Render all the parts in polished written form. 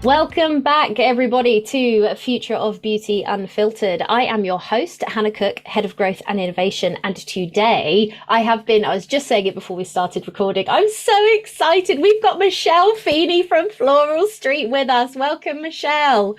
Welcome back, everybody, to Future of Beauty Unfiltered. I am your host, Hannah Cook, Head of Growth and Innovation. And today I was just saying it before we started recording, I'm so excited. We've got Michelle Feeney from Floral Street with us. Welcome, Michelle.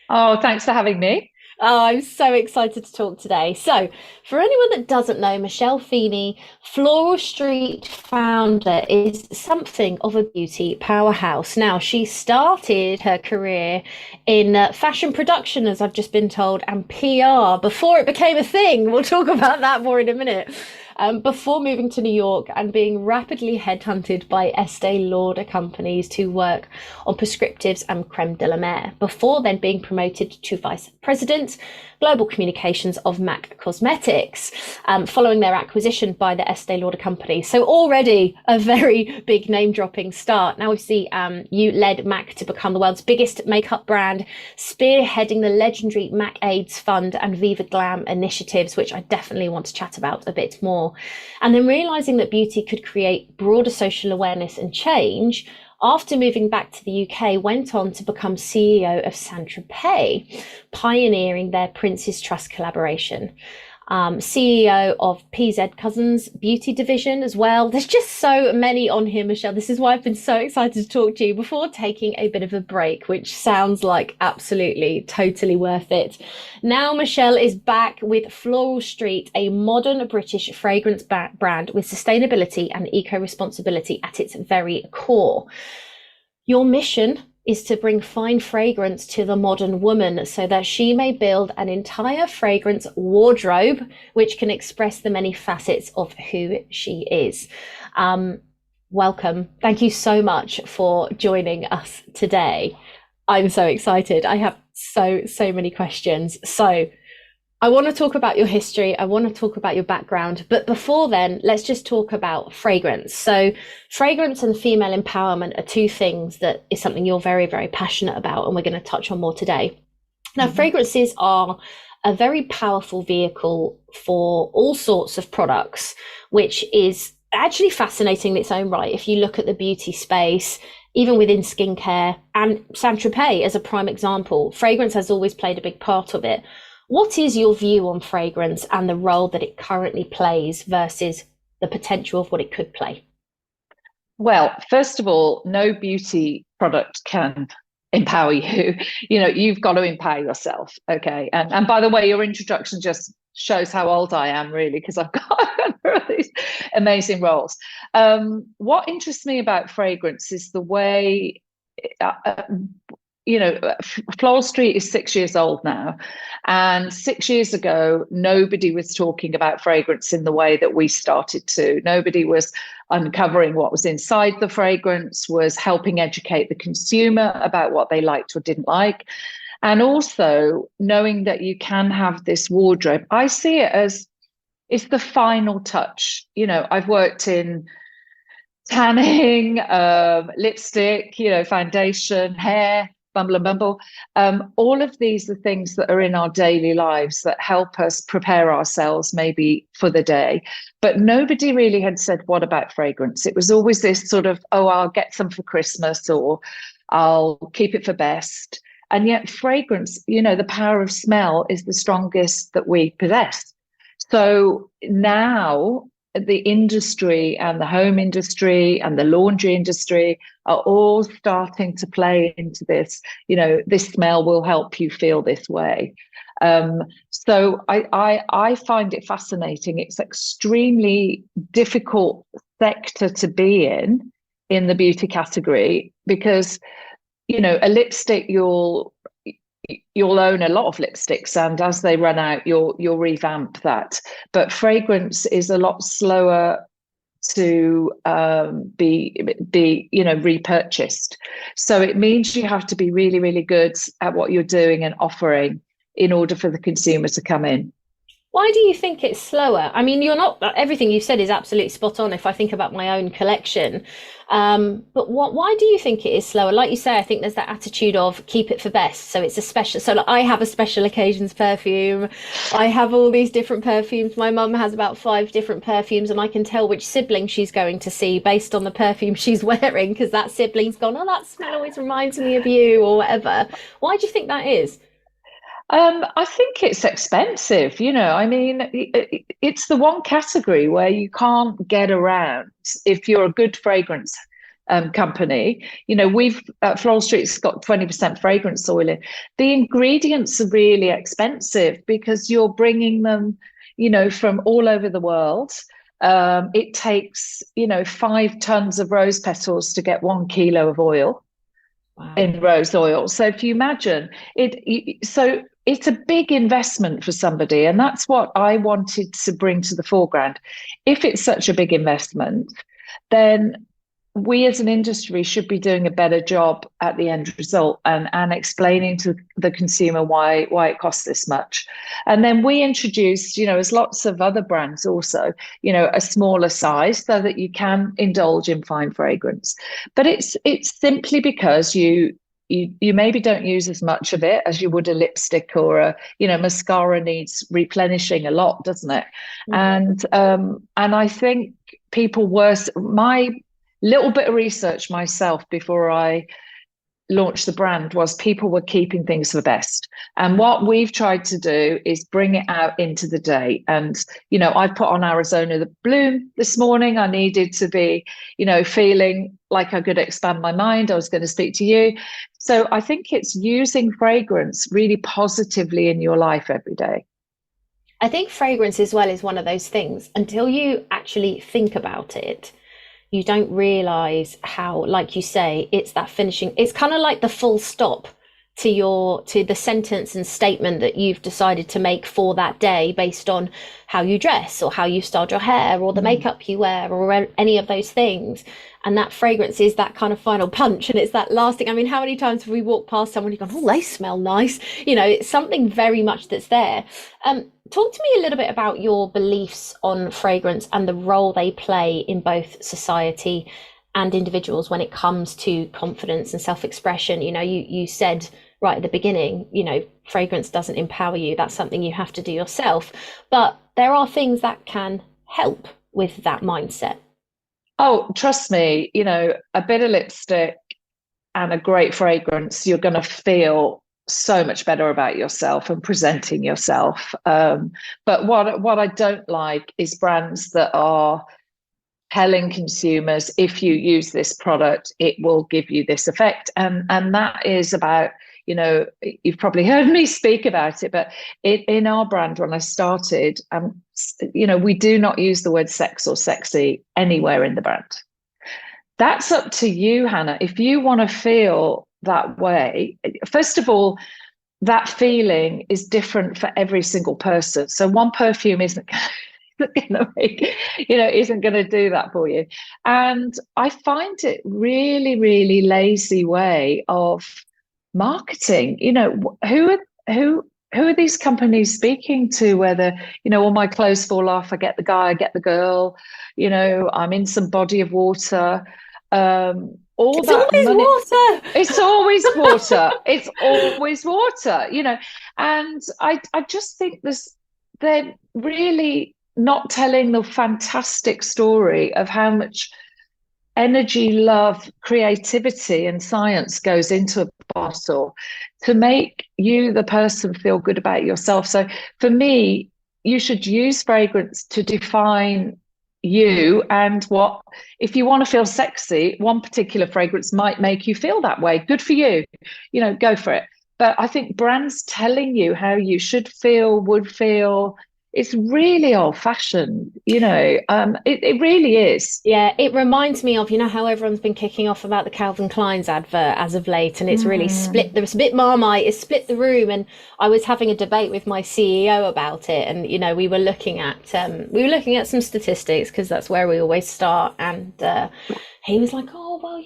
Oh, thanks for having me. Oh, I'm so excited to talk today. So, for anyone that doesn't know, Michelle Feeney, Floral Street founder, is something of a beauty powerhouse. Now, she started her career in fashion production, as I've just been told, and PR before it became a thing. We'll talk about that more in a minute. Before moving to New York and being rapidly headhunted by Estee Lauder companies to work on prescriptives and creme de la mer, before then being promoted to vice president, global communications of MAC Cosmetics, following their acquisition by the Estee Lauder company. So already a very big name-dropping start. Now we see you led MAC to become the world's biggest makeup brand, spearheading the legendary MAC AIDS Fund and Viva Glam initiatives, which I definitely want to chat about a bit more. And then realizing that beauty could create broader social awareness and change, after moving back to the UK, went on to become CEO of Saint-Tropez, pioneering their Prince's Trust collaboration. CEO of PZ Cousins Beauty Division as well. There's just so many on here, Michelle. This is why I've been so excited to talk to you before taking a bit of a break, which sounds like absolutely, totally worth it. Now, Michelle is back with Floral Street, a modern British fragrance brand with sustainability and eco-responsibility at its very core. Your mission is to bring fine fragrance to the modern woman so that she may build an entire fragrance wardrobe which can express the many facets of who she is. Welcome. Thank you so much for joining us today. I'm so excited. I have so many questions. So I want to talk about your history. I want to talk about your background. But before then, let's just talk about fragrance. So fragrance and female empowerment are two things that is something you're very, very passionate about, and we're going to touch on more today. Now, fragrances are a very powerful vehicle for all sorts of products, which is actually fascinating in its own right. If you look at the beauty space, even within skincare, and Saint-Tropez as a prime example, fragrance has always played a big part of it. What is your view on fragrance and the role that it currently plays versus the potential of what it could play? Well, first of all, no beauty product can empower you. You've got to empower yourself. Okay. And by the way, your introduction just shows how old I am, really, because I've got these amazing roles. What interests me about fragrance is the way Floral Street is 6 years old now. And 6 years ago, nobody was talking about fragrance in the way that we started to. Nobody was uncovering what was inside the fragrance, was helping educate the consumer about what they liked or didn't like. And also knowing that you can have this wardrobe. I see it as it's the final touch. I've worked in tanning, lipstick, foundation, hair, bumble and bumble. All of these are things that are in our daily lives that help us prepare ourselves maybe for the day. But nobody really had said, what about fragrance? It was always this sort of, oh, I'll get some for Christmas or I'll keep it for best. And yet fragrance, the power of smell is the strongest that we possess. So now the industry and the home industry and the laundry industry are all starting to play into this. This smell will help you feel this way. So I find it fascinating. It's extremely difficult sector to be in the beauty category because, a lipstick, you'll own a lot of lipsticks, and as they run out, you'll revamp that. But fragrance is a lot slower to be repurchased. So it means you have to be really, really good at what you're doing and offering in order for the consumer to come in. Why do you think it's slower? I mean, you're not, everything you've said is absolutely spot on if I think about my own collection. But why do you think it is slower? Like you say, I think there's that attitude of keep it for best. So it's a special, so like I have a special occasions perfume. I have all these different perfumes. My mum has about 5 different perfumes, and I can tell which sibling she's going to see based on the perfume she's wearing because that sibling's gone, oh, that smell always reminds me of you, or whatever. Why do you think that is? I think it's expensive, I mean, it's the one category where you can't get around if you're a good fragrance company. We've Floral Street's got 20% fragrance oil in. The ingredients are really expensive because you're bringing them, from all over the world. It takes, 5 tons of rose petals to get 1 kilo of oil. Wow. In rose oil. So if you imagine so it's a big investment for somebody, and that's what I wanted to bring to the foreground. If it's such a big investment, then we as an industry should be doing a better job at the end result and explaining to the consumer why it costs this much. And then we introduced, as lots of other brands also, a smaller size so that you can indulge in fine fragrance. But it's simply because you maybe don't use as much of it as you would a lipstick or mascara needs replenishing a lot, doesn't it? Mm-hmm. And I think people my little bit of research myself before I launched the brand was people were keeping things for best. And what we've tried to do is bring it out into the day. And, I put on Arizona the Bloom this morning. I needed to be, feeling like I could expand my mind. I was going to speak to you. So I think it's using fragrance really positively in your life every day. I think fragrance as well is one of those things until you actually think about it. You don't realize how, like you say, it's that finishing. It's kind of like the full stop to the sentence and statement that you've decided to make for that day based on how you dress or how you styled your hair or the makeup you wear or any of those things. And that fragrance is that kind of final punch, and it's that lasting. I mean, how many times have we walked past someone who's gone, oh, they smell nice? It's something very much that's there. Talk to me a little bit about your beliefs on fragrance and the role they play in both society and individuals when it comes to confidence and self-expression. You said right at the beginning, fragrance doesn't empower you. That's something you have to do yourself. But there are things that can help with that mindset. Oh, trust me, a bit of lipstick and a great fragrance, you're going to feel so much better about yourself and presenting yourself. But what I don't like is brands that are telling consumers, if you use this product, it will give you this effect. And that is about, you've probably heard me speak about it, but in our brand, when I started, we do not use the word sex or sexy anywhere in the brand. That's up to you, Hannah. If you want to feel that way, first of all, that feeling is different for every single person. So one perfume isn't isn't going to do that for you. And I find it really, really lazy way of marketing. Who are these companies speaking to? Whether, all my clothes fall off, I get the guy, I get the girl, I'm in some body of water. All it's that always money, water. It's always water. It's always water, and I just think they're really not telling the fantastic story of how much energy, love, creativity, and science goes into a bottle to make you, the person, feel good about yourself. So for me, you should use fragrance to define you, and if you want to feel sexy, one particular fragrance might make you feel that way. Good for you, go for it. But I think brands telling you how you should feel, would feel, it's really old-fashioned, it really is. Yeah, it reminds me of, how everyone's been kicking off about the Calvin Klein's advert as of late, and it's really split, there's a bit Marmite, it's split the room. And I was having a debate with my CEO about it, and we were looking at some statistics because that's where we always start, and he was like, oh well,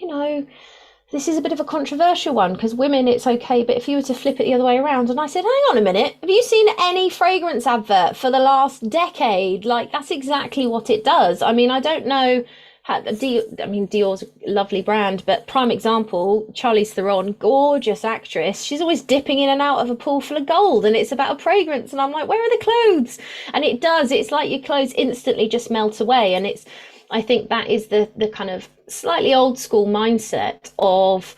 this is a bit of a controversial one because women, it's okay, but if you were to flip it the other way around, and I said, hang on a minute, have you seen any fragrance advert for the last decade? Like, that's exactly what it does. I mean, I don't know how, I mean, Dior's a lovely brand, but prime example, Charlize Theron, gorgeous actress. She's always dipping in and out of a pool full of gold, and it's about a fragrance. And I'm like, where are the clothes? And it does. It's like your clothes instantly just melt away, and it's I think that is the kind of slightly old school mindset of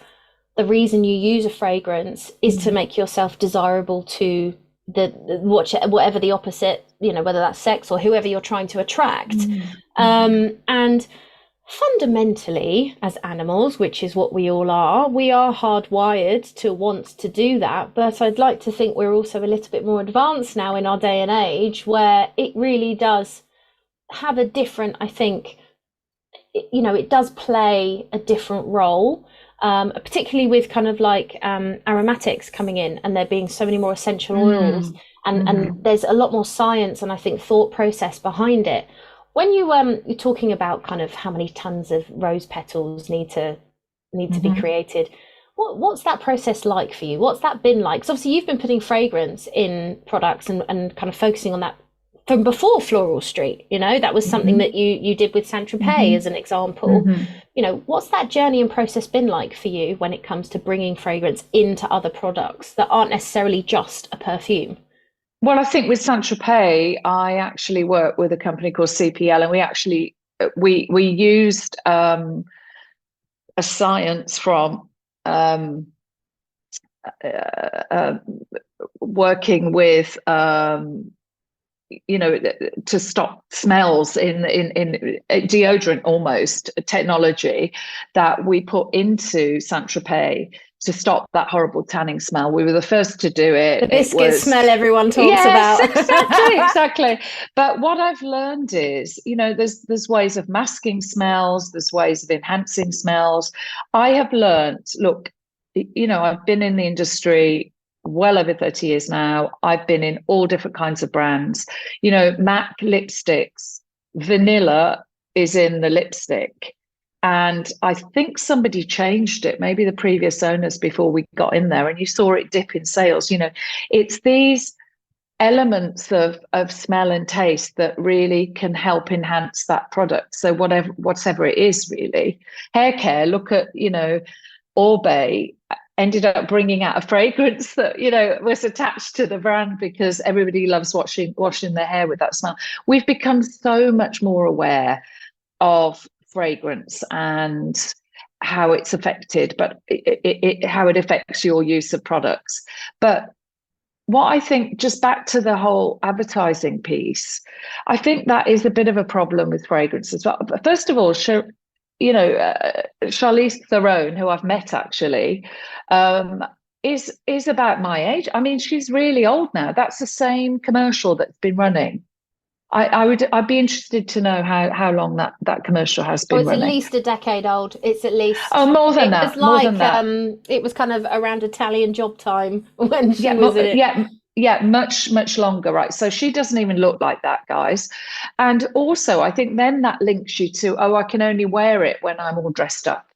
the reason you use a fragrance is to make yourself desirable to the whatever the opposite, you know, whether that's sex or whoever you're trying to attract. And fundamentally, as animals, which is what we are hardwired to want to do that. But I'd like to think we're also a little bit more advanced now in our day and age where it really does have a different, I think, you know, it does play a different role, particularly with kind of like aromatics coming in and there being so many more essential oils and there's a lot more science and I think thought process behind it. When you're talking about kind of how many tons of rose petals need to be created, what's that process like for you? What's that been like? Because obviously you've been putting fragrance in products and kind of focusing on that from before Floral Street, you know, that was something that you did with Saint Tropez as an example. You know, what's that journey and process been like for you when it comes to bringing fragrance into other products that aren't necessarily just a perfume? Well, I think with Saint Tropez, I actually work with a company called CPL, and we used a science from working with you know, to stop smells in deodorant, almost technology that we put into Saint Tropez to stop that horrible tanning smell. We were the first to do it. The biscuit smell everyone talks about. Exactly. But what I've learned is, you know, there's ways of masking smells, there's ways of enhancing smells. I have learned, look, you know, I've been in the industry well over 30 years now. I've been in all different kinds of brands. You know, MAC lipsticks, vanilla is in the lipstick. And I think somebody changed it, maybe the previous owners before we got in there, and you saw it dip in sales. You know, it's these elements of smell and taste that really can help enhance that product. So whatever it is, really. Hair care, look at, you know, Orbe ended up bringing out a fragrance that, you know, was attached to the brand because everybody loves washing their hair with that smell. We've become so much more aware of fragrance and how it's affected, but how it affects your use of products. But what I think, just back to the whole advertising piece, I think that is a bit of a problem with fragrance as well. First of all, you know, Charlize Theron, who I've met actually, is about my age. I mean, she's really old now. That's the same commercial that's been running. I'd be interested to know how long that commercial has been running. It's at least a decade old. It's at least more than that. It's like it was kind of around Italian Job time when she was in it. Yeah, much longer, right? So she doesn't even look like that, guys. And also, I think then that links you to, I can only wear it when I'm all dressed up.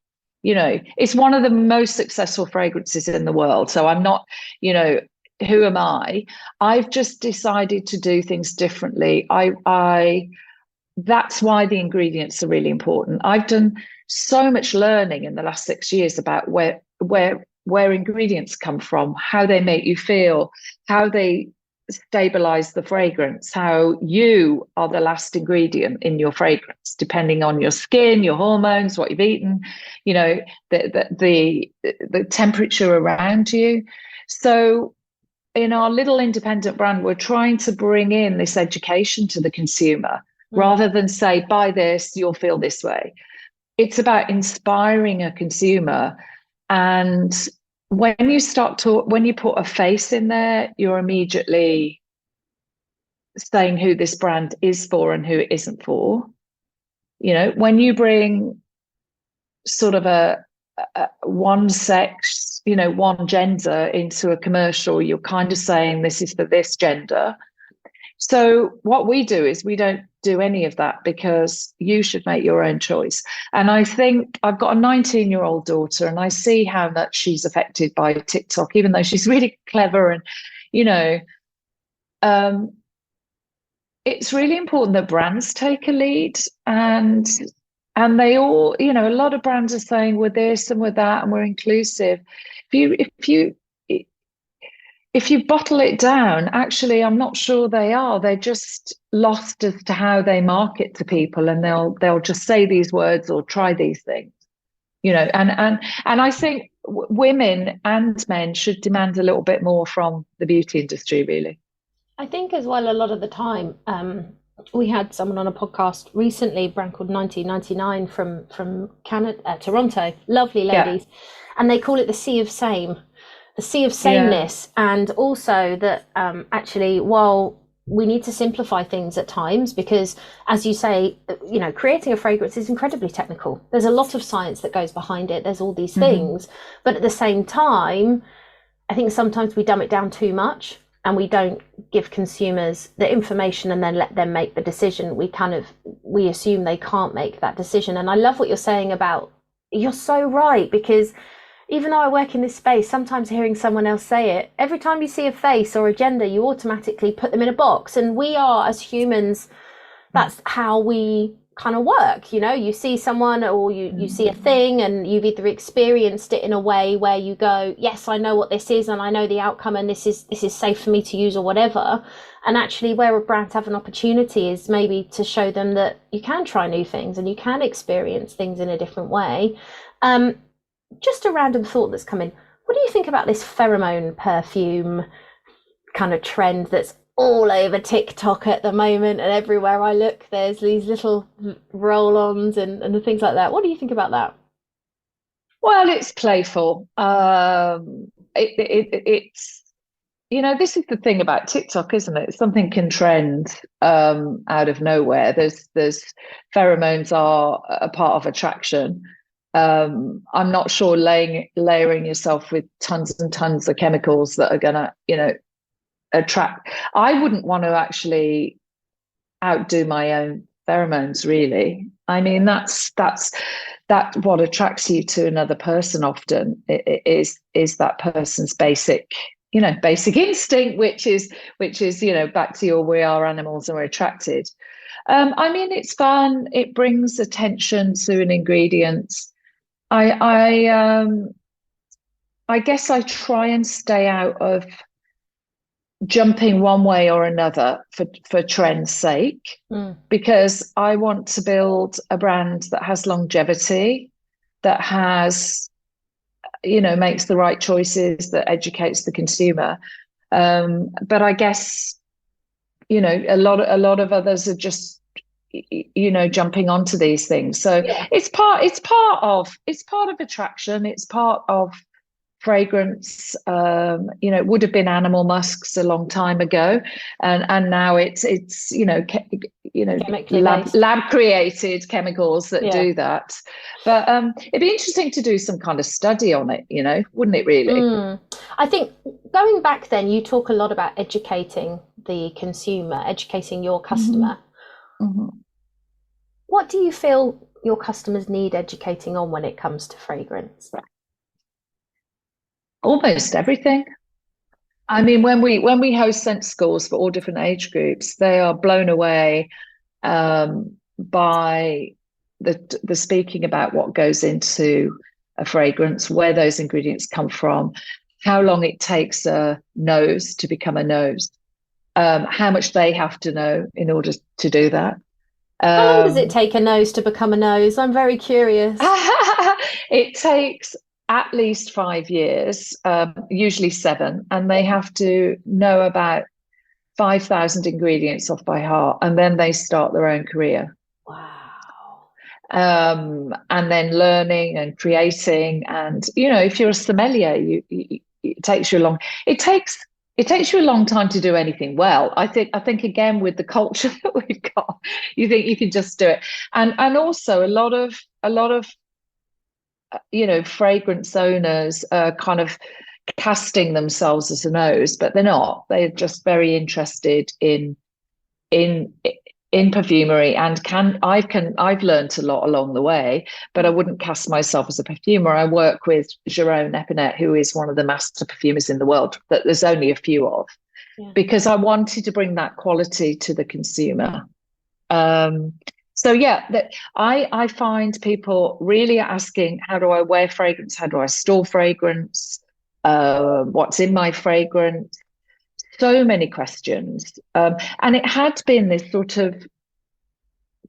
You know, it's one of the most successful fragrances in the world. So I'm not, you know, who am I? I've just decided to do things differently. That's why the ingredients are really important. I've done so much learning in the last 6 years about where ingredients come from, how they make you feel, how they stabilize the fragrance, how you are the last ingredient in your fragrance, depending on your skin, your hormones, what you've eaten, you know, the temperature around you. So in our little independent brand, we're trying to bring in this education to the consumer rather than say, buy this, you'll feel this way. It's about inspiring a consumer. And when you when you put a face in there, you're immediately saying who this brand is for and who it isn't for. You know, when you bring sort of a one sex, you know, one gender into a commercial, you're kind of saying this is for this gender. So what we do is we don't do any of that, because you should make your own choice. And I think I've got a 19-year-old daughter, and I see how much she's affected by TikTok, even though she's really clever. And, you know, um, it's really important that brands take a lead, and they all, you know, a lot of brands are saying we're this and we're that and we're inclusive. If you bottle it down, actually, I'm not sure they are. They're just lost as to how they market to people, and they'll just say these words or try these things, you know. And I think women and men should demand a little bit more from the beauty industry, really. I think as well, a lot of the time, we had someone on a podcast recently, a brand called 1999 from Canada, Toronto, lovely ladies, and they call it the sea of same, the sea of sameness, and also that actually, while we need to simplify things at times, because as you say, you know, creating a fragrance is incredibly technical. There's a lot of science that goes behind it. There's all these things, but at the same time, I think sometimes we dumb it down too much, and we don't give consumers the information and then let them make the decision. We assume they can't make that decision. And I love what you're saying about, you're so right, because even though I work in this space, sometimes hearing someone else say it, every time you see a face or a gender, you automatically put them in a box. And we are, as humans, that's how we kind of work. You know, you see someone, or you see a thing, and you've either experienced it in a way where you go, yes, I know what this is and I know the outcome, and this is safe for me to use, or whatever. And actually, where a brand have an opportunity is maybe to show them that you can try new things and you can experience things in a different way. Just a random thought that's come in. What do you think about this pheromone perfume kind of trend that's all over TikTok at the moment, and everywhere I look, there's these little roll-ons and things like that? What do you think about that? Well, it's playful. It's, you know, this is the thing about TikTok, isn't it? Something can trend out of nowhere. There's pheromones are a part of attraction. I'm not sure layering yourself with tons and tons of chemicals that are gonna, you know, attract. I wouldn't want to actually outdo my own pheromones, really. I mean, that's what attracts you to another person often, is that person's basic, you know, basic instinct, which is, you know, back to your, we are animals and we're attracted. I mean, it's fun. It brings attention to an ingredient. I guess I try and stay out of jumping one way or another for trend's sake, because I want to build a brand that has longevity, that has, you know, makes the right choices, that educates the consumer. But I guess, you know, a lot of others are just, you know, jumping onto these things. So it's part of attraction. It's part of fragrance. You know, it would have been animal musks a long time ago, and now it's you know, lab created chemicals that do that. But it'd be interesting to do some kind of study on it, you know, wouldn't it, really? I think going back then, you talk a lot about educating the consumer, educating your customer. What do you feel your customers need educating on when it comes to fragrance? Almost everything. I mean, when we host scent schools for all different age groups, they are blown away by the speaking about what goes into a fragrance, where those ingredients come from, how long it takes a nose to become a nose, how much they have to know in order to do that. How long does it take a nose to become a nose? I'm very curious. It takes at least 5 years, usually 7, and they have to know about 5,000 ingredients off by heart, and then they start their own career. Wow. And then learning and creating, and, you know, if you're a sommelier, it takes you a long. It takes you a long time to do anything well. I think again, with the culture that we've got, you think you can just do it. And also a lot of you know, fragrance owners are kind of casting themselves as a nose, but they're not. They're just very interested in in perfumery, and I've learned a lot along the way, but I wouldn't cast myself as a perfumer. I work with Jerome Epinette, who is one of the master perfumers in the world that there's only a few of, because I wanted to bring that quality to the consumer. So yeah, I find people really asking, how do I wear fragrance? How do I store fragrance? What's in my fragrance? So many questions. And it had been this sort of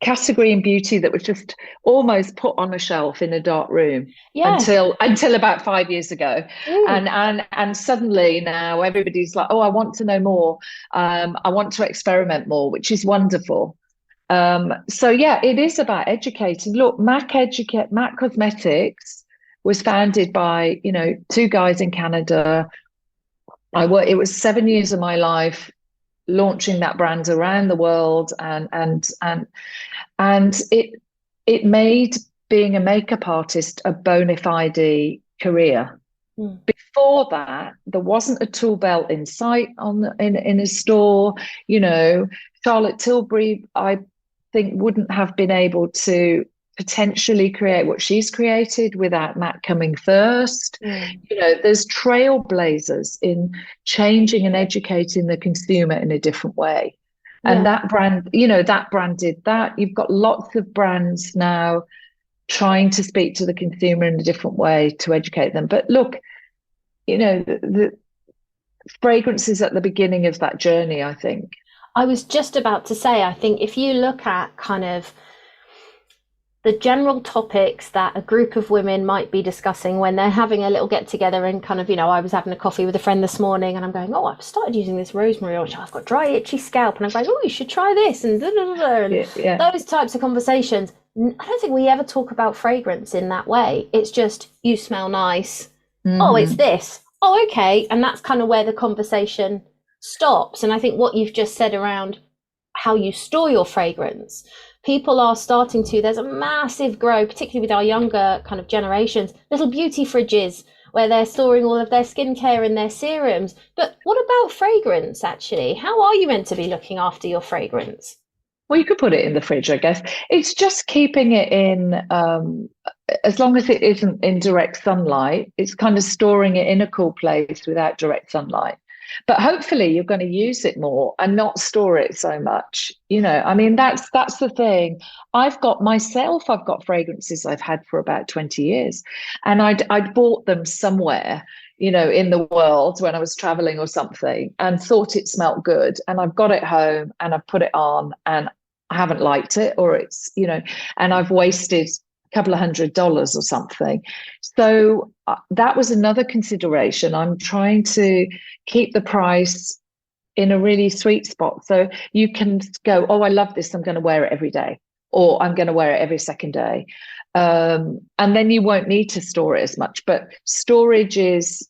category in beauty that was just almost put on a shelf in a dark room until about 5 years ago. And suddenly now everybody's like, oh, I want to know more. I want to experiment more, which is wonderful. So yeah, it is about educating. Look, MAC Cosmetics was founded by, two guys in Canada. It was 7 years of my life launching that brand around the world, and it made being a makeup artist a bona fide career. Before that, there wasn't a tool belt in sight in a store. Charlotte Tilbury, I think, wouldn't have been able to potentially create what she's created without Matt coming first. There's trailblazers in changing and educating the consumer in a different way. And that brand did that. You've got lots of brands now trying to speak to the consumer in a different way to educate them. But look, the fragrance is at the beginning of that journey, I think. I was just about to say, I think if you look at kind of the general topics that a group of women might be discussing when they're having a little get together, and kind of, I was having a coffee with a friend this morning and I'm going, oh, I've started using this rosemary oil. I've got dry, itchy scalp. And I'm going, oh, you should try this. And, those types of conversations. I don't think we ever talk about fragrance in that way. It's just, you smell nice. Oh, it's this. Oh, okay. And that's kind of where the conversation stops. And I think what you've just said around how you store your fragrance, people are starting to, there's a massive growth, particularly with our younger kind of generations, little beauty fridges where they're storing all of their skincare and their serums. But what about fragrance, actually? How are you meant to be looking after your fragrance? Well, you could put it in the fridge, I guess. It's just keeping it in, as long as it isn't in direct sunlight, it's kind of storing it in a cool place without direct sunlight. But hopefully you're going to use it more and not store it so much. That's the thing. I've got fragrances I've had for about 20 years, and I'd bought them somewhere, in the world when I was traveling or something, and thought it smelt good. And I've got it home and I've put it on and I haven't liked it, or it's, and I've wasted a couple of $100 or something. So that was another consideration. I'm trying to keep the price in a really sweet spot. So you can go, oh, I love this, I'm going to wear it every day, or I'm going to wear it every second day. And then you won't need to store it as much. But storage is,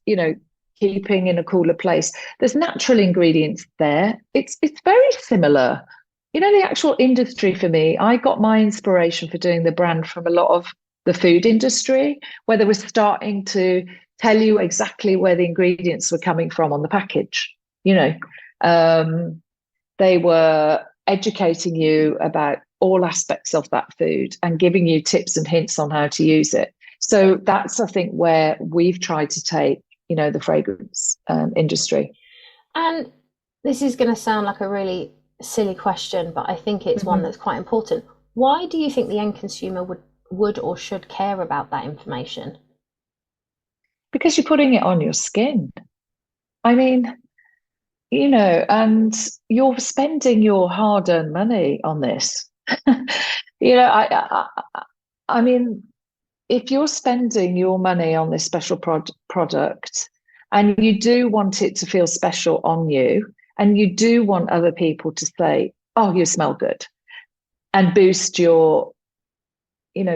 keeping in a cooler place. There's natural ingredients there. It's very similar. The actual industry for me, I got my inspiration for doing the brand from a lot of the food industry, where they were starting to tell you exactly where the ingredients were coming from on the package. They were educating you about all aspects of that food and giving you tips and hints on how to use it. So that's, I think, where we've tried to take, the fragrance industry. And this is going to sound like a really silly question, but I think it's one that's quite important. Why do you think the end consumer would or should care about that information? Because you're putting it on your skin. And you're spending your hard-earned money on this. If you're spending your money on this special product, and you do want it to feel special on you, and you do want other people to say, oh, you smell good, and boost your,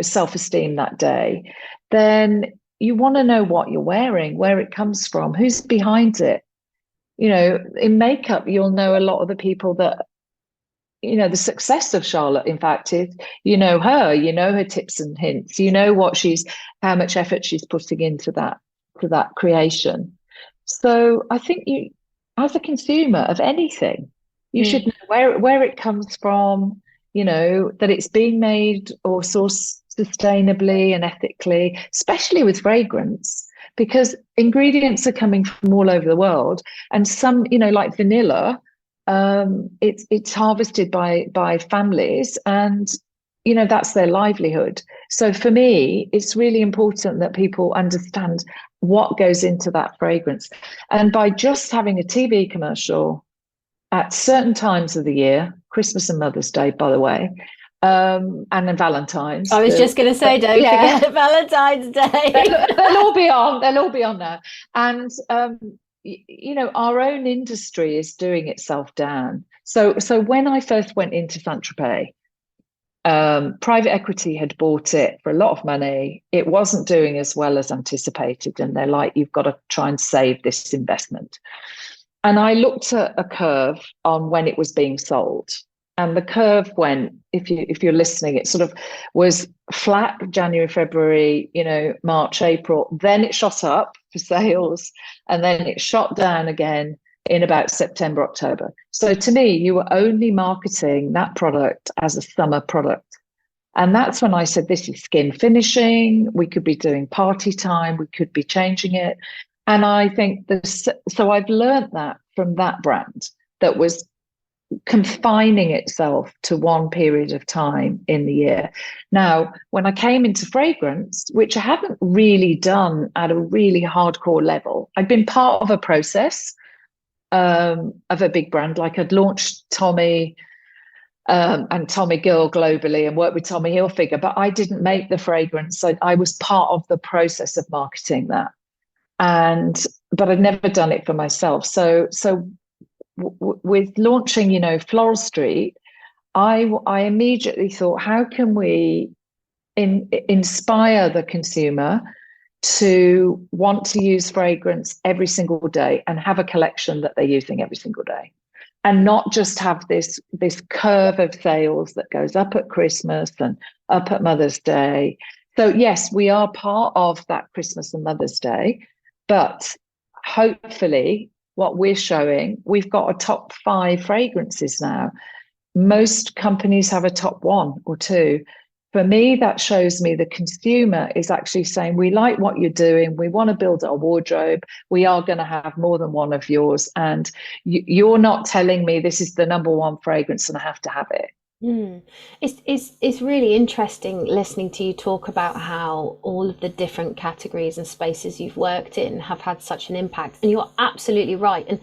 self-esteem that day, then you want to know what you're wearing, where it comes from, who's behind it. In makeup, you'll know a lot of the people that, the success of Charlotte, in fact, is, her tips and hints, how much effort she's putting into that creation. So I think as a consumer of anything, You should know where it comes from, that it's being made or sourced sustainably and ethically, especially with fragrance, because ingredients are coming from all over the world. And some, like vanilla, it's harvested by families, and that's their livelihood. So for me, it's really important that people understand what goes into that fragrance. And by just having a TV commercial at certain times of the year, Christmas and Mother's Day, by the way, and then Valentine's. I was just going to say, don't forget Valentine's Day. They'll all be on. They'll all be on now. And our own industry is doing itself down. So when I first went into Saint-Tropez, private equity had bought it for a lot of money. It wasn't doing as well as anticipated, and they're like, "You've got to try and save this investment." And I looked at a curve on when it was being sold. And the curve went, if you're listening, it sort of was flat January, February, March, April. Then it shot up for sales, and then it shot down again in about September, October. So to me, you were only marketing that product as a summer product. And that's when I said, this is skin finishing. We could be doing party time. We could be changing it. And I think so I've learned that from that brand that was confining itself to one period of time in the year. Now, when I came into fragrance, which I haven't really done at a really hardcore level, I'd been part of a process of a big brand. Like I'd launched Tommy and Tommy Girl globally and worked with Tommy Hilfiger, but I didn't make the fragrance. So I was part of the process of marketing that. But I'd never done it for myself. So with launching, Floral Street, I immediately thought, how can we inspire the consumer to want to use fragrance every single day and have a collection that they're using every single day, and not just have this curve of sales that goes up at Christmas and up at Mother's Day. So yes, we are part of that Christmas and Mother's Day, but hopefully what we're showing, we've got a top 5 fragrances now. Most companies have a top 1 or 2. For me, that shows me the consumer is actually saying, we like what you're doing. We want to build our wardrobe. We are going to have more than one of yours. And you're not telling me this is the number 1 fragrance and I have to have it. It's really interesting listening to you talk about how all of the different categories and spaces you've worked in have had such an impact. And you're absolutely right. And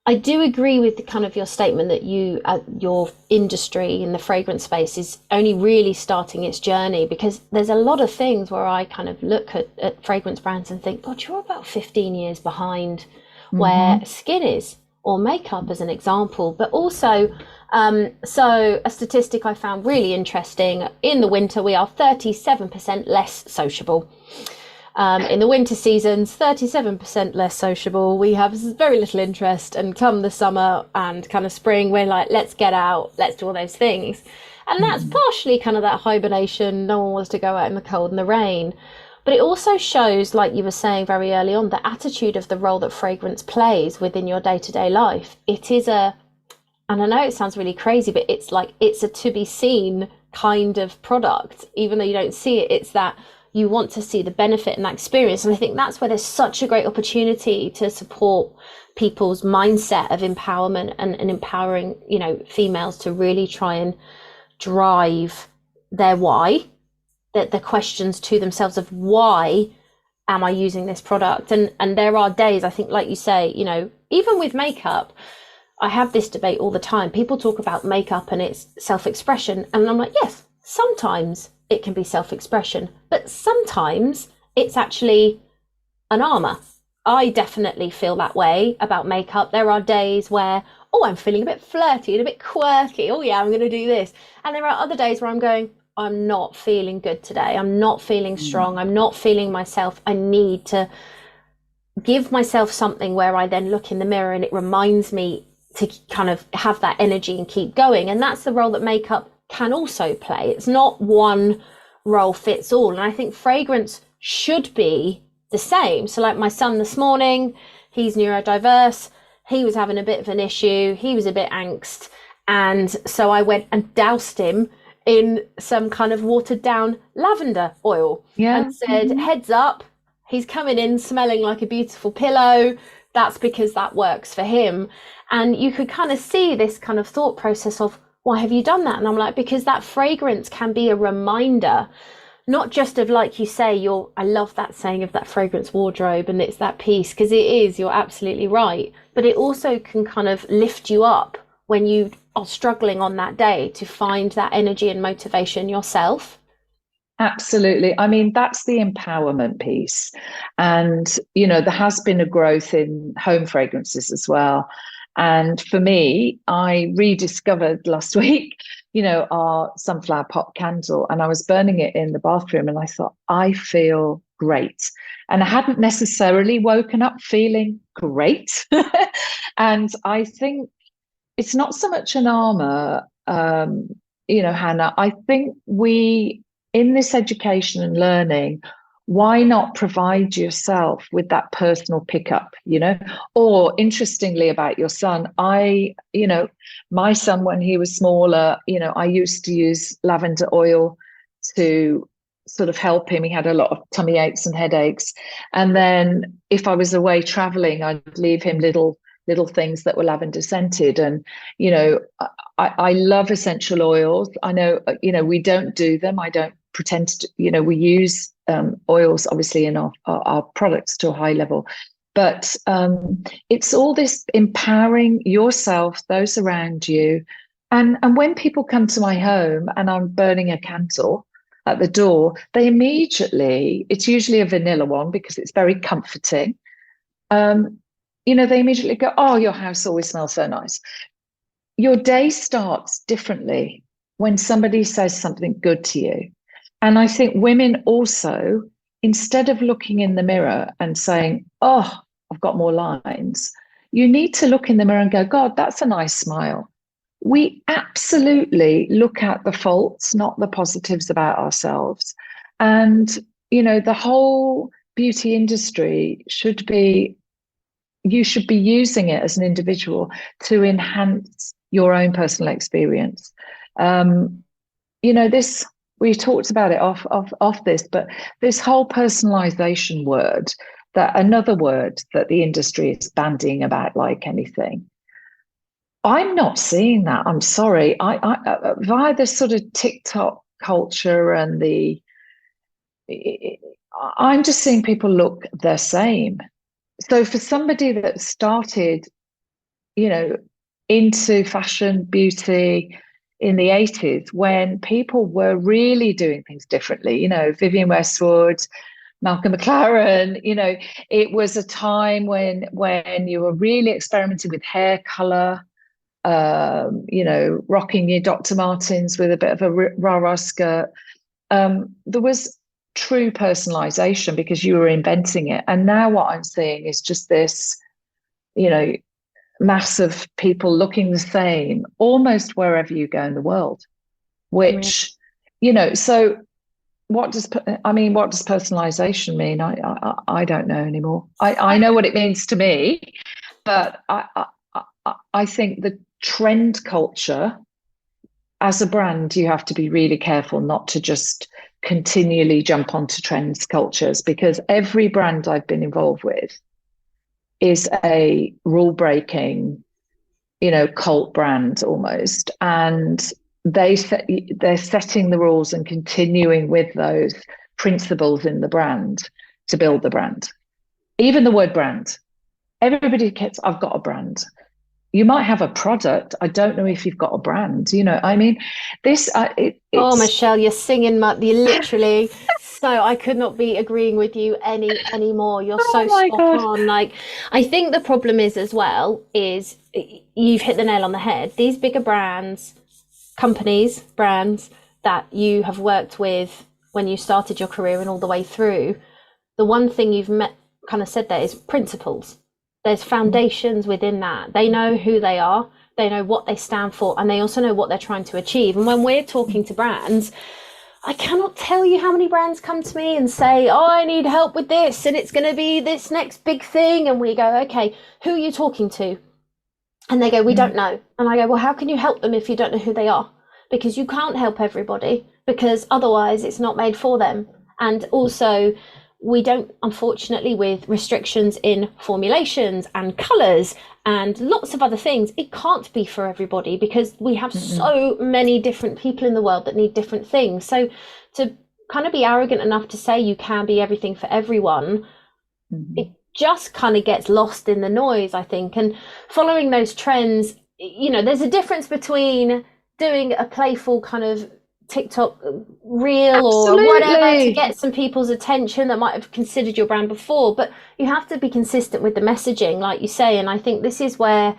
I do agree with the kind of your statement that your industry in the fragrance space is only really starting its journey, because there's a lot of things where I kind of look at fragrance brands and think, God, you're about 15 years behind where skin is, or makeup as an example. But also, so a statistic I found really interesting, in the winter, we are 37% less sociable. In the winter seasons, 37% less sociable. We have very little interest, and come the summer and kind of spring, we're like, let's get out, let's do all those things. And that's partially kind of that hibernation. No one wants to go out in the cold and the rain. But it also shows, like you were saying very early on, the attitude of the role that fragrance plays within your day-to-day life. It is and I know it sounds really crazy, but it's like, it's a to be seen kind of product. Even though you don't see it, it's that you want to see the benefit and that experience. And I think that's where there's such a great opportunity to support people's mindset of empowerment and empowering, females to really try and drive their why, the questions to themselves of why am I using this product? And there are days, I think, like you say, even with makeup, I have this debate all the time. People talk about makeup and its self-expression. And I'm like, yes, sometimes it can be self-expression, but sometimes it's actually an armor. I definitely feel that way about makeup. There are days where, I'm feeling a bit flirty and a bit quirky. Oh yeah, I'm going to do this. And there are other days where I'm going, I'm not feeling good today. I'm not feeling strong. I'm not feeling myself. I need to give myself something where I then look in the mirror and it reminds me to kind of have that energy and keep going. And that's the role that makeup can also play. It's not one role fits all. And I think fragrance should be the same. So like my son this morning, he's neurodiverse. he was having a bit of an issue. He was a bit angst. And so I went and doused him in some kind of watered down lavender oil Yeah. and said, heads up, he's coming in smelling like a beautiful pillow. That's because that works for him. And you could kind of see this kind of thought process of, why have you done that? And I'm like, because that fragrance can be a reminder, not just of, like you say, I love that saying of that fragrance wardrobe, and it's that piece, because it is, you're absolutely right. But it also can kind of lift you up when you are struggling on that day to find that energy and motivation yourself. Absolutely. I mean, that's the empowerment piece. And, you know, there has been a growth in home fragrances as well. And for me, I rediscovered last week, you know, our sunflower pot candle, and I was burning it in the bathroom and I thought, I feel great. And I hadn't necessarily woken up feeling great. And I think it's not so much an armor, you know, Hannah. I think in this education and learning, why not provide yourself with that personal pickup, you know? Or interestingly about your son, you know, my son, when he was smaller, you know, I used to use lavender oil to sort of help him. He had a lot of tummy aches and headaches. And then if I was away traveling, I'd leave him little things that were lavender scented. And, you know, I love essential oils. I know, you know, we don't do them. I don't pretend to, you know, we use oils obviously in our products to a high level, but it's all this empowering yourself, those around you. And when people come to my home and I'm burning a candle at the door, they immediately, it's usually a vanilla one because it's very comforting. You know, they immediately go, oh, your house always smells so nice. Your day starts differently when somebody says something good to you. And I think women also, instead of looking in the mirror and saying, oh, I've got more lines, you need to look in the mirror and go, God, that's a nice smile. We absolutely look at the faults, not the positives about ourselves. And, you know, the whole beauty industry you should be using it as an individual to enhance your own personal experience. You know, we talked about it off this, but this whole personalization word, that another word that the industry is bandying about like anything. I'm not seeing that. I'm sorry. I via this sort of TikTok culture and I'm just seeing people look the same. So for somebody that started, you know, into fashion, beauty in the 80s, when people were really doing things differently, you know, Vivienne Westwood, Malcolm McLaren, you know, it was a time when you were really experimenting with hair color, you know, rocking your Dr. Martens with a bit of a rah-rah skirt. There was true personalization because you were inventing it. And now what I'm seeing is just this, you know, mass of people looking the same almost wherever you go in the world, which, you know, so what does personalization mean? I don't know anymore. I know what it means to me, but I think the trend culture, as a brand, you have to be really careful not to just continually jump onto trends cultures, because every brand I've been involved with is a rule breaking, you know, cult brand almost. And they're setting the rules and continuing with those principles in the brand to build the brand. Even the word brand, everybody gets, I've got a brand. You might have a product. I don't know if you've got a brand. You know, I mean, Oh, Michelle, you're singing you literally. So I could not be agreeing with you anymore. You're so spot on. Like, I think the problem is as well is you've hit the nail on the head. These bigger brands, companies, brands that you have worked with when you started your career and all the way through, the one thing you've kind of said there is principles. There's foundations within that. They know who they are, they know what they stand for, and they also know what they're trying to achieve. And when we're talking to brands, I cannot tell you how many brands come to me and say, oh, I need help with this, and it's going to be this next big thing. And we go, okay, who are you talking to? And they go, we don't know. And I go, well, how can you help them if you don't know who they are? Because you can't help everybody, because otherwise it's not made for them. And also, we don't, unfortunately, with restrictions in formulations and colours and lots of other things, it can't be for everybody because we have so many different people in the world that need different things. So to kind of be arrogant enough to say you can be everything for everyone, it just kind of gets lost in the noise, I think. And following those trends, there's a difference between doing a playful kind of TikTok reel or whatever to Absolutely. get some people's attention that might have considered your brand before, but you have to be consistent with the messaging, like you say. And I think this is where,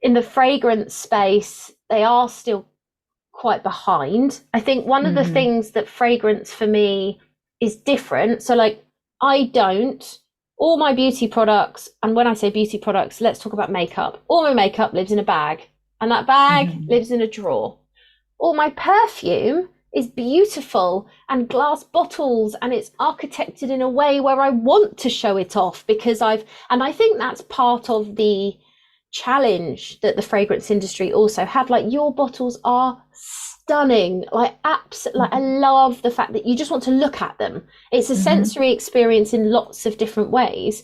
in the fragrance space, they are still quite behind. I think one of the things that fragrance for me is different. So, like, I don't, all my beauty products, and when I say beauty products, let's talk about makeup. All my makeup lives in a bag, and that bag lives in a drawer. All my perfume is beautiful and glass bottles, and it's architected in a way where I want to show it off because and I think that's part of the challenge that the fragrance industry also have. Like, your bottles are stunning, like absolutely. Like, I love the fact that you just want to look at them. It's a sensory experience in lots of different ways.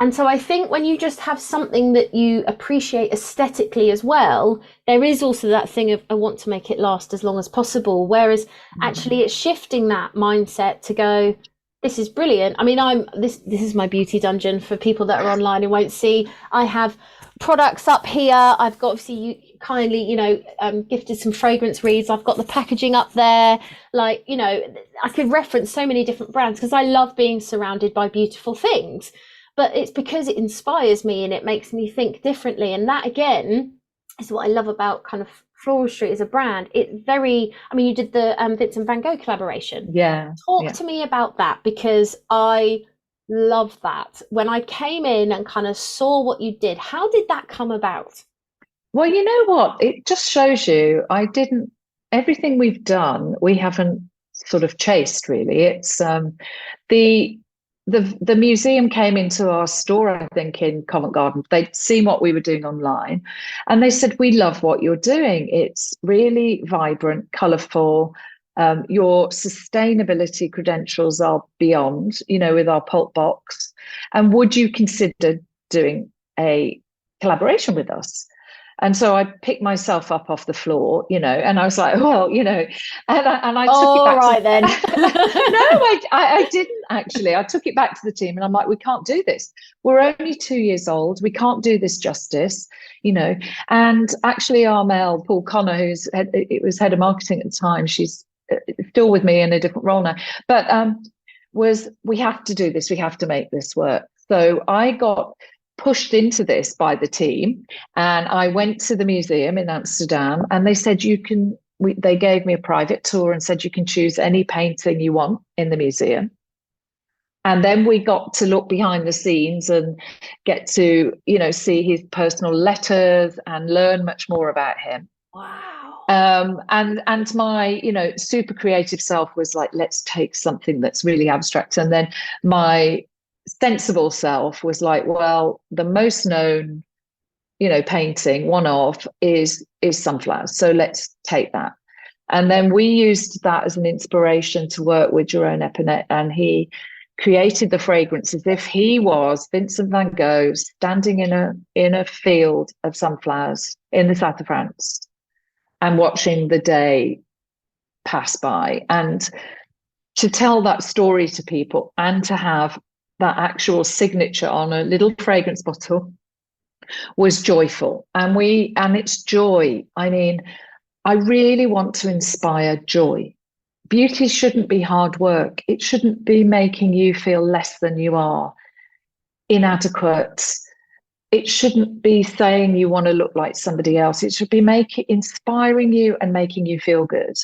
And so I think when you just have something that you appreciate aesthetically as well, there is also that thing of, I want to make it last as long as possible. Whereas actually it's shifting that mindset to go, this is brilliant. I mean, this is my beauty dungeon for people that are online and won't see. I have products up here. I've got, obviously, you kindly, gifted some fragrance reads. I've got the packaging up there. Like, I could reference so many different brands because I love being surrounded by beautiful things. But it's because it inspires me and it makes me think differently. And that, again, is what I love about kind of Floral Street as a brand. It's very, I mean, you did the Vincent van Gogh collaboration. Yeah. Talk to me about that, because I love that. When I came in and kind of saw what you did, how did that come about? Well, you know what? It just shows you everything we've done, we haven't sort of chased really. It's the the museum came into our store, I think, in Covent Garden. They'd seen what we were doing online, and they said, "We love what you're doing. It's really vibrant, colourful. Your sustainability credentials are beyond, with our pulp box. And would you consider doing a collaboration with us?" And so I picked myself up off the floor, and I was like, well, and I took it back. Right then. No, I didn't actually. I took it back to the team and I'm like, we can't do this. We're only 2 years old. We can't do this justice, And actually, our Mel, Paul Connor, it was head of marketing at the time, she's still with me in a different role now, but we have to do this. We have to make this work. So I got pushed into this by the team, and I went to the museum in Amsterdam, and they said they gave me a private tour and said you can choose any painting you want in the museum. And then we got to look behind the scenes and get to see his personal letters and learn much more about him. Wow. And my super creative self was like, let's take something that's really abstract. And then my sensible self was like, well, the most known painting, one of, is sunflowers, so let's take that. And then we used that as an inspiration to work with Jerome Epinet, and he created the fragrance as if he was Vincent van Gogh standing in a field of sunflowers in the south of France and watching the day pass by. And to tell that story to people and to have that actual signature on a little fragrance bottle was joyful. And it's joy. I mean, I really want to inspire joy. Beauty shouldn't be hard work. It shouldn't be making you feel less than you are, inadequate. It shouldn't be saying you want to look like somebody else. It should be inspiring you and making you feel good.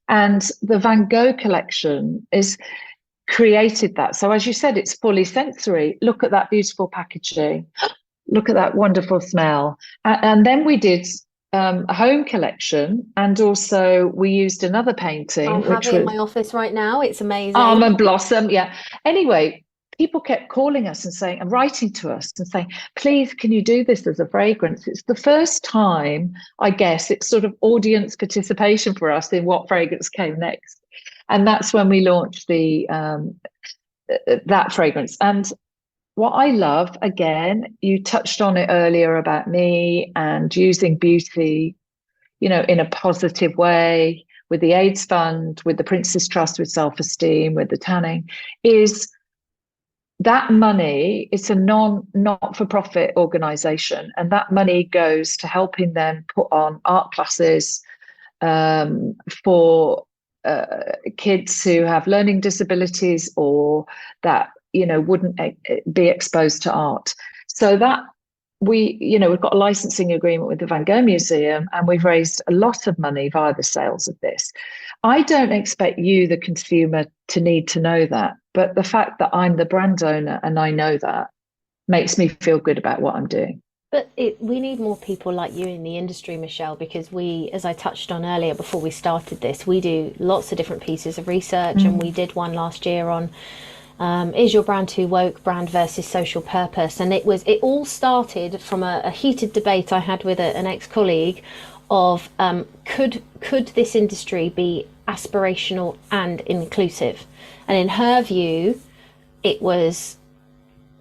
And the Van Gogh collection is created that. So as you said, it's fully sensory. Look at that beautiful packaging. Look at that wonderful smell. And then we did a home collection, and also we used another painting. I have it in my office right now. It's amazing. Almond blossom, yeah. Anyway, people kept calling us and saying, and writing to us and saying, please, can you do this as a fragrance? It's the first time, I guess, it's sort of audience participation for us in what fragrance came next. And that's when we launched that fragrance. And what I love, again, you touched on it earlier about me and using beauty, in a positive way, with the AIDS Fund, with the Prince's Trust, with self-esteem, with the tanning, is that money. It's a not-for-profit organisation, and that money goes to helping them put on art classes for kids who have learning disabilities or that wouldn't be exposed to art. So that we've got a licensing agreement with the Van Gogh Museum, and we've raised a lot of money via the sales of this. I don't expect you, the consumer, to need to know that, but the fact that I'm the brand owner and I know that makes me feel good about what I'm doing. But we need more people like you in the industry, Michelle, because we, as I touched on earlier before we started this, we do lots of different pieces of research, and we did one last year on is your brand too woke, brand versus social purpose. And it all started from a heated debate I had with an ex-colleague of could this industry be aspirational and inclusive? And in her view, it was,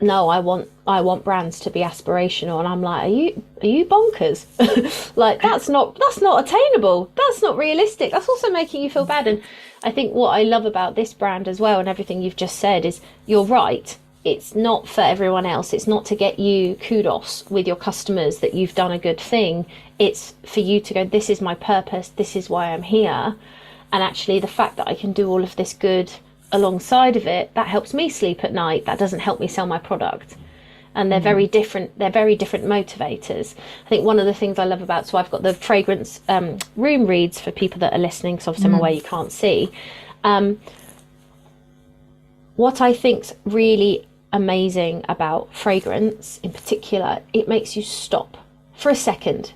no, I want brands to be aspirational. And I'm like, are you bonkers? Like, that's not attainable. That's not realistic. That's also making you feel bad. And I think what I love about this brand as well, and everything you've just said, is you're right. It's not for everyone else. It's not to get you kudos with your customers that you've done a good thing. It's for you to go, this is my purpose. This is why I'm here. And actually the fact that I can do all of this good alongside of it, that helps me sleep at night. That doesn't help me sell my product. And they're very different. They're very different motivators. I think one of the things I love about, so I've got the fragrance room reads for people that are listening, because obviously I'm aware you can't see. What I think's really amazing about fragrance in particular, it makes you stop for a second.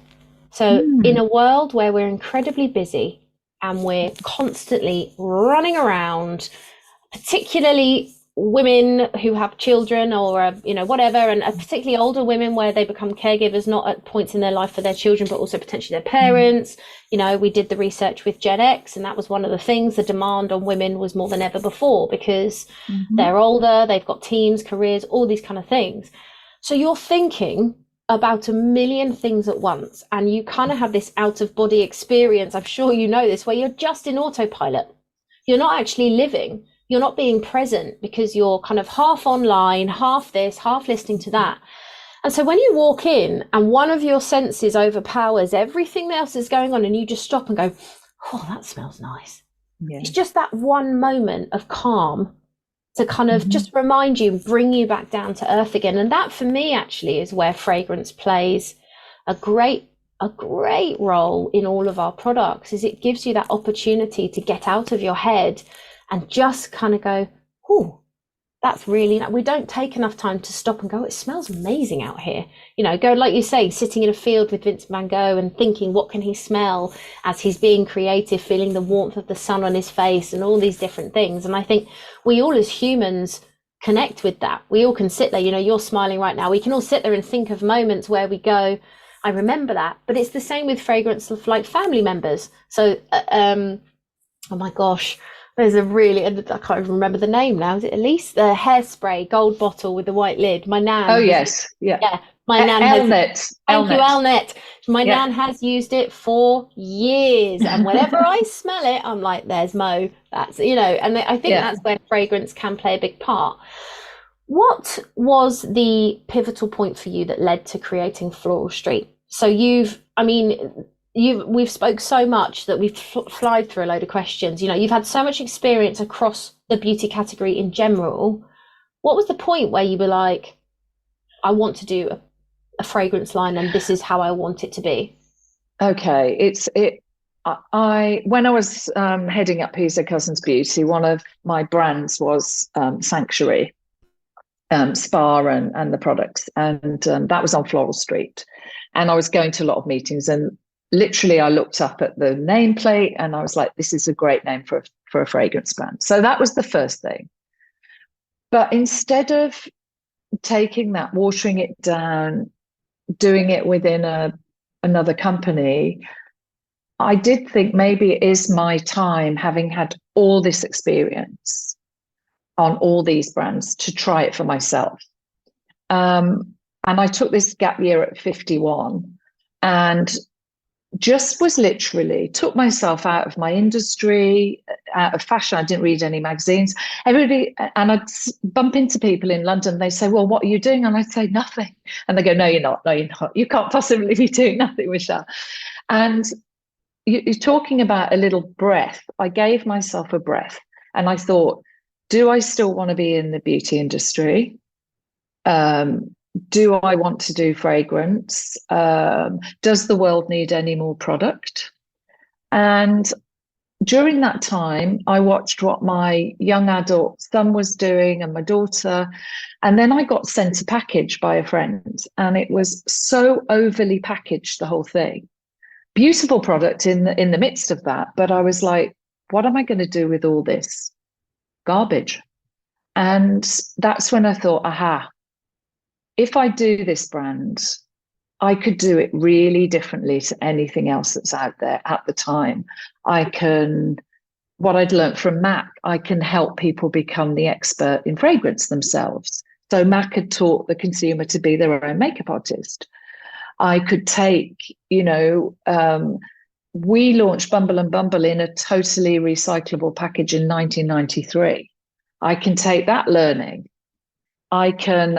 So in a world where we're incredibly busy and we're constantly running around, particularly women who have children or whatever, and particularly older women where they become caregivers, not at points in their life for their children but also potentially their parents. We did the research with Gen X, and that was one of the things. The demand on women was more than ever before because they're older, they've got teams, careers, all these kind of things. So you're thinking about a million things at once, and you kind of have this out of body experience. I'm sure you know this, where you're just in autopilot. You're not actually living. You're not being present because you're kind of half online, half this, half listening to that. And so when you walk in and one of your senses overpowers everything else is going on, and you just stop and go, oh, that smells nice. Yeah. It's just that one moment of calm to kind of just remind you, bring you back down to earth again. And that for me actually is where fragrance plays a great role in all of our products, is it gives you that opportunity to get out of your head and just kind of go, oh, that's really, we don't take enough time to stop and go, it smells amazing out here. Go, like you say, sitting in a field with Vincent van Gogh and thinking, what can he smell as he's being creative, feeling the warmth of the sun on his face and all these different things. And I think we all as humans connect with that. We all can sit there, you're smiling right now. We can all sit there and think of moments where we go, I remember that. But it's the same with fragrance of like family members. So, oh my gosh, there's a really, I can't even remember the name now. Is it Elise? The hairspray, gold bottle with the white lid. My nan. Oh, yes. Yeah. My nan has. Thank you, Elnet. My nan has used it for years. And whenever I smell it, I'm like, there's Mo. That's, and I think that's where fragrance can play a big part. What was the pivotal point for you that led to creating Floral Street? So we've spoke so much that we've flied through a load of questions. You've had so much experience across the beauty category in general. What was the point where you were like, I want to do a fragrance line and this is how I want it to be? Okay, when I was heading up Pisa Cousins Beauty, one of my brands was Sanctuary Spa and the products, and that was on Floral Street. And I was going to a lot of meetings, and literally I looked up at the nameplate and I was like, this is a great name for a fragrance brand. So that was the first thing. But instead of taking that, watering it down, doing it within another company, I did think maybe it is my time, having had all this experience on all these brands, to try it for myself. And I took this gap year at 51 and just was literally took myself out of my industry, out of fashion. I didn't read any magazines. Everybody, and I'd bump into people in London. They say, "Well, what are you doing?" And I'd say, "Nothing." And they go, "No, you're not. No, you're not. You can't possibly be doing nothing, Michelle." And you're talking about a little breath. I gave myself a breath, and I thought, do I still want to be in the beauty industry? Do I want to do fragrance? Does the world need any more product? And during that time, I watched what my young adult son was doing and my daughter. And then I got sent a package by a friend, and it was so overly packaged, the whole thing. Beautiful product in the midst of that. But I was like, what am I going to do with all this garbage? And that's when I thought, aha, if I do this brand, I could do it really differently to anything else that's out there at the time. What I'd learned from MAC, I can help people become the expert in fragrance themselves. So MAC had taught the consumer to be their own makeup artist. I could take, we launched Bumble and Bumble in a totally recyclable package in 1993. I can take that learning. I can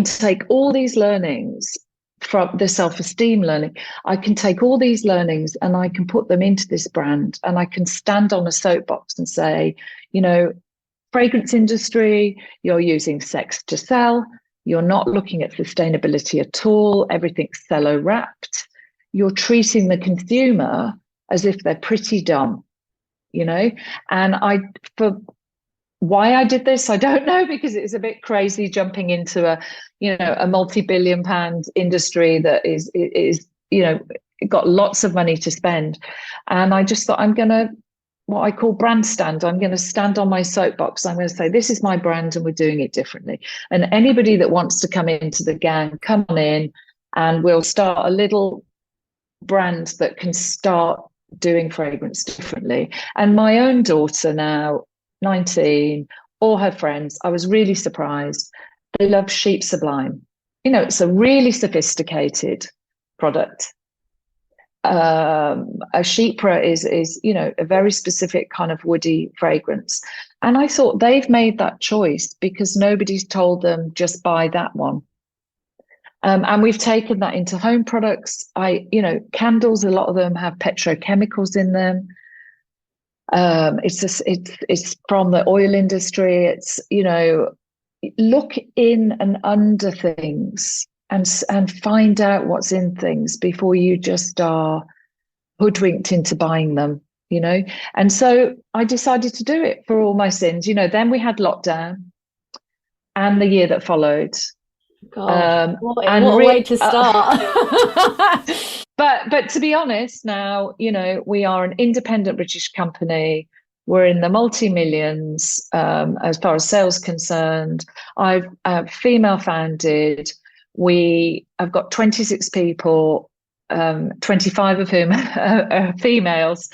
take all these learnings from the self-esteem learning. I can take all these learnings and I can put them into this brand, and I can stand on a soapbox and say, fragrance industry, you're using sex to sell. You're not looking at sustainability at all. Everything's cello wrapped. You're treating the consumer as if they're pretty dumb, and why I did this, I don't know, because it's a bit crazy jumping into a multi-billion-pound industry that is got lots of money to spend. And I just thought, I'm going to, what I call brand stand. I'm going to stand on my soapbox. I'm going to say, this is my brand and we're doing it differently. And anybody that wants to come into the gang, come on in, and we'll start a little brand that can start doing fragrance differently. And my own daughter now, 19, all her friends, I was really surprised. They love Sheep Sublime. It's a really sophisticated product. A Chypre is a very specific kind of woody fragrance. And I thought they've made that choice because nobody's told them just buy that one. And we've taken that into home products. Candles, a lot of them have petrochemicals in them. It's from the oil industry. It's, look in and under things and find out what's in things before you just are hoodwinked into buying them, And so I decided to do it for all my sins. Then we had lockdown and the year that followed. God, what a way to start. But to be honest, now, we are an independent British company. We're in the multi-millions as far as sales concerned. I've female founded. I've got 26 people, 25 of whom are females.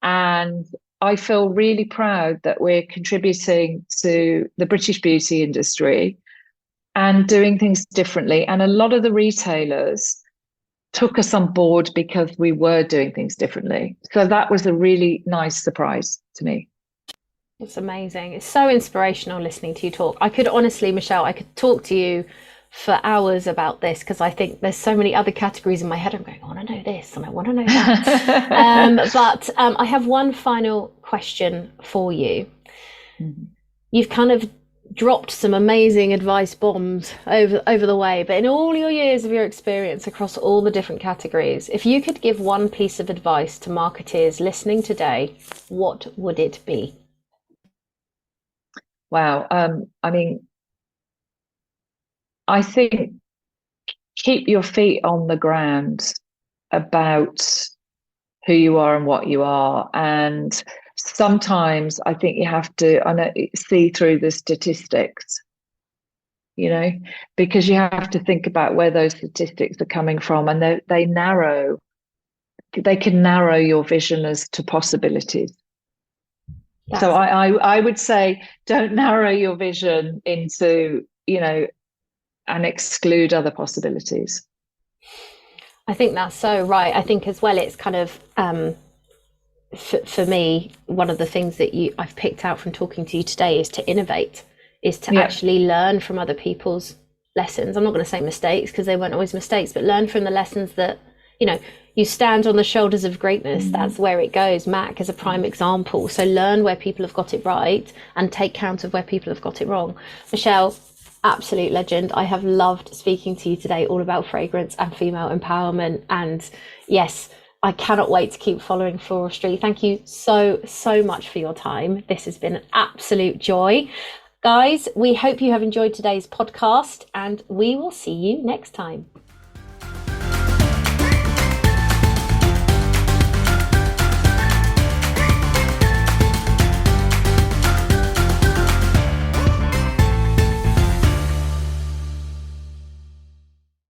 And I feel really proud that we're contributing to the British beauty industry and doing things differently. And a lot of the retailers took us on board because we were doing things differently. So that was a really nice surprise to me. It's amazing. It's so inspirational listening to you talk. I could honestly, Michelle, I could talk to you for hours about this because I think there's so many other categories in my head. I'm going, I want to know this and I want to know that. But I have one final question for you. Mm-hmm. You've kind of dropped some amazing advice bombs over the way, but in all your years of your experience across all the different categories, if you could give one piece of advice to marketeers listening today, what would it be? Wow. I think keep your feet on the ground about who you are and what you are, and sometimes I think you have to see through the statistics, because you have to think about where those statistics are coming from, and they can narrow your vision as to possibilities. So I would say, don't narrow your vision into, and exclude other possibilities. I think that's so right. I think as well, it's kind of, for me, one of the things that I've picked out from talking to you today is to innovate, is to actually learn from other people's lessons. I'm not going to say mistakes, because they weren't always mistakes, but learn from the lessons that, you stand on the shoulders of greatness. That's where it goes. Mac is a prime example. So learn where people have got it right and take count of where people have got it wrong. Michelle, absolute legend. I have loved speaking to you today all about fragrance and female empowerment. And yes, I cannot wait to keep following Floral Street. Thank you so much for your time. This has been an absolute joy. Guys, we hope you have enjoyed today's podcast, and we will see you next time.